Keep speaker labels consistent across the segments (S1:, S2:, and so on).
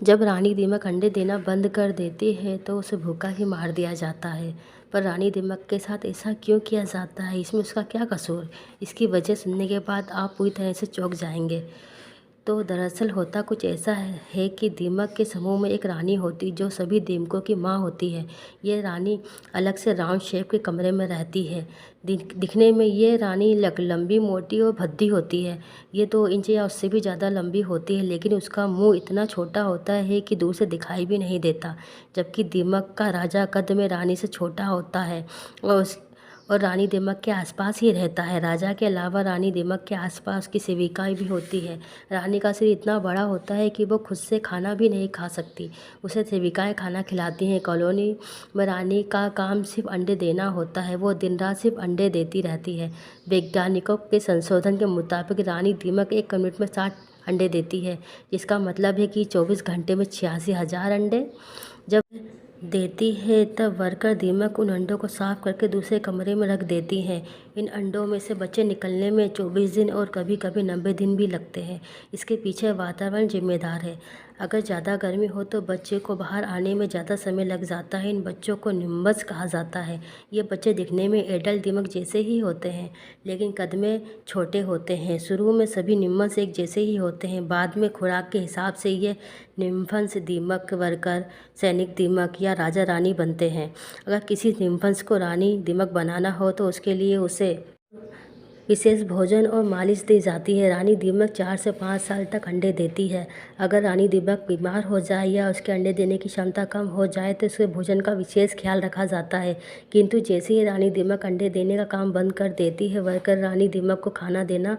S1: जब रानी दीमक अंडे देना बंद कर देती है तो उसे भूखा ही मार दिया जाता है। पर रानी दीमक के साथ ऐसा क्यों किया जाता है, इसमें उसका क्या कसूर? इसकी वजह सुनने के बाद आप पूरी तरह से चौंक जाएंगे। तो दरअसल होता कुछ ऐसा है कि दीमक के समूह में एक रानी होती जो सभी दीमकों की माँ होती है। ये रानी अलग से राउंड शेप के कमरे में रहती है। दिखने में ये रानी लंबी मोटी और भद्दी होती है। ये 2 इंच या उससे भी ज़्यादा लंबी होती है, लेकिन उसका मुंह इतना छोटा होता है कि दूर से दिखाई भी नहीं देता। जबकि दीमक का राजा कद में रानी से छोटा होता है और रानी दीमक के आसपास ही रहता है। राजा के अलावा रानी दीमक के आसपास की सेविकाएं भी होती है। रानी का सिर इतना बड़ा होता है कि वो खुद से खाना भी नहीं खा सकती, उसे सेविकाएं खाना खिलाती हैं। कॉलोनी में रानी का काम सिर्फ अंडे देना होता है। वो दिन रात सिर्फ अंडे देती रहती है। वैज्ञानिकों के संशोधन के मुताबिक रानी दीमक 1 मिनट में 60 अंडे देती है, जिसका मतलब है कि 24 घंटे में 86,000 अंडे जब देती है। तब वर्कर दीमक उन अंडों को साफ करके दूसरे कमरे में रख देती हैं। इन अंडों में से बच्चे निकलने में 24 दिन और कभी कभी 90 दिन भी लगते हैं। इसके पीछे वातावरण जिम्मेदार है। अगर ज़्यादा गर्मी हो तो बच्चे को बाहर आने में ज़्यादा समय लग जाता है। इन बच्चों को निम्बस कहा जाता है। ये बच्चे दिखने में एडल्ट दीमक जैसे ही होते हैं, लेकिन कद में छोटे होते हैं। शुरू में सभी निम्बस एक जैसे ही होते हैं। बाद में खुराक के हिसाब से ये निम्फन्स दीमक, वर्कर, सैनिक दीमक या राजा रानी बनते हैं। अगर किसी निम्फन्स को रानी दीमक बनाना हो तो उसके लिए उसे विशेष भोजन और मालिश दी जाती है। रानी दीमक 4 से 5 साल तक अंडे देती है। अगर रानी दीमक बीमार हो जाए या उसके अंडे देने की क्षमता कम हो जाए तो उसके भोजन का विशेष ख्याल रखा जाता है। किंतु जैसे ही रानी दीमक अंडे देने का काम बंद कर देती है, वर्कर रानी दीमक को खाना देना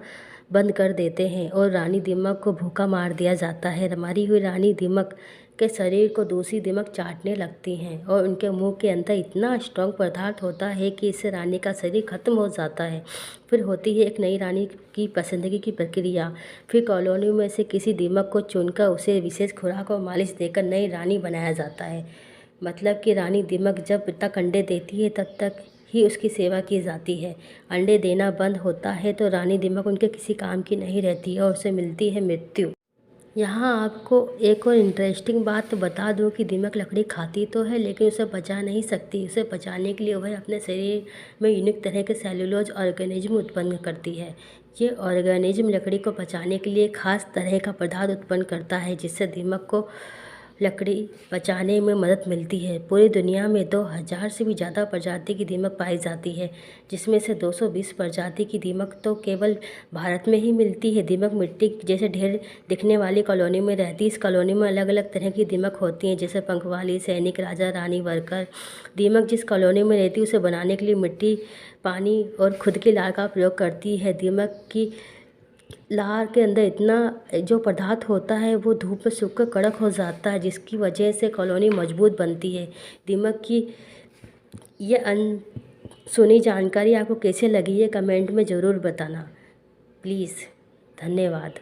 S1: बंद कर देते हैं और रानी दीमक को भूखा मार दिया जाता है। मरी हुई रानी दीमक के शरीर को दूसरी दीमक चाटने लगती हैं और उनके मुंह के अंदर इतना स्ट्रॉन्ग पदार्थ होता है कि इससे रानी का शरीर खत्म हो जाता है। फिर होती है एक नई रानी की पसंदगी की प्रक्रिया। फिर कॉलोनी में से किसी दीमक को चुनकर उसे विशेष खुराक और मालिश देकर नई रानी बनाया जाता है। मतलब कि रानी दीमक जब तक अंडे देती है तब तक ही उसकी सेवा की जाती है। अंडे देना बंद होता है तो रानी दीमक उनके किसी काम की नहीं रहती और उसे मिलती है मृत्यु। यहाँ आपको एक और इंटरेस्टिंग बात बता दूँ कि दीमक लकड़ी खाती तो है, लेकिन उसे पचा नहीं सकती। उसे पचाने के लिए वह अपने शरीर में यूनिक तरह के सेलुलोज ऑर्गेनिज्म उत्पन्न करती है। ये ऑर्गेनिज्म लकड़ी को पचाने के लिए खास तरह का पदार्थ उत्पन्न करता है, जिससे दीमक को लकड़ी पचाने में मदद मिलती है। पूरी दुनिया में 2000 से भी ज़्यादा प्रजाति की दीमक पाई जाती है, जिसमें से 220 प्रजाति की दीमक तो केवल भारत में ही मिलती है। दीमक मिट्टी जैसे ढेर दिखने वाली कॉलोनी में रहती है। इस कॉलोनी में अलग अलग तरह की दीमक होती हैं, जैसे पंख वाली, सैनिक, राजा रानी, वर्कर। दीमक जिस कॉलोनी में रहती है उसे बनाने के लिए मिट्टी, पानी और खुद की लार का प्रयोग करती है। दीमक की लार के अंदर इतना जो पदार्थ होता है वो धूप में सूख कर कड़क हो जाता है, जिसकी वजह से कॉलोनी मजबूत बनती है। दीमक की ये अनसुनी जानकारी आपको कैसे लगी है कमेंट में ज़रूर बताना प्लीज़। धन्यवाद।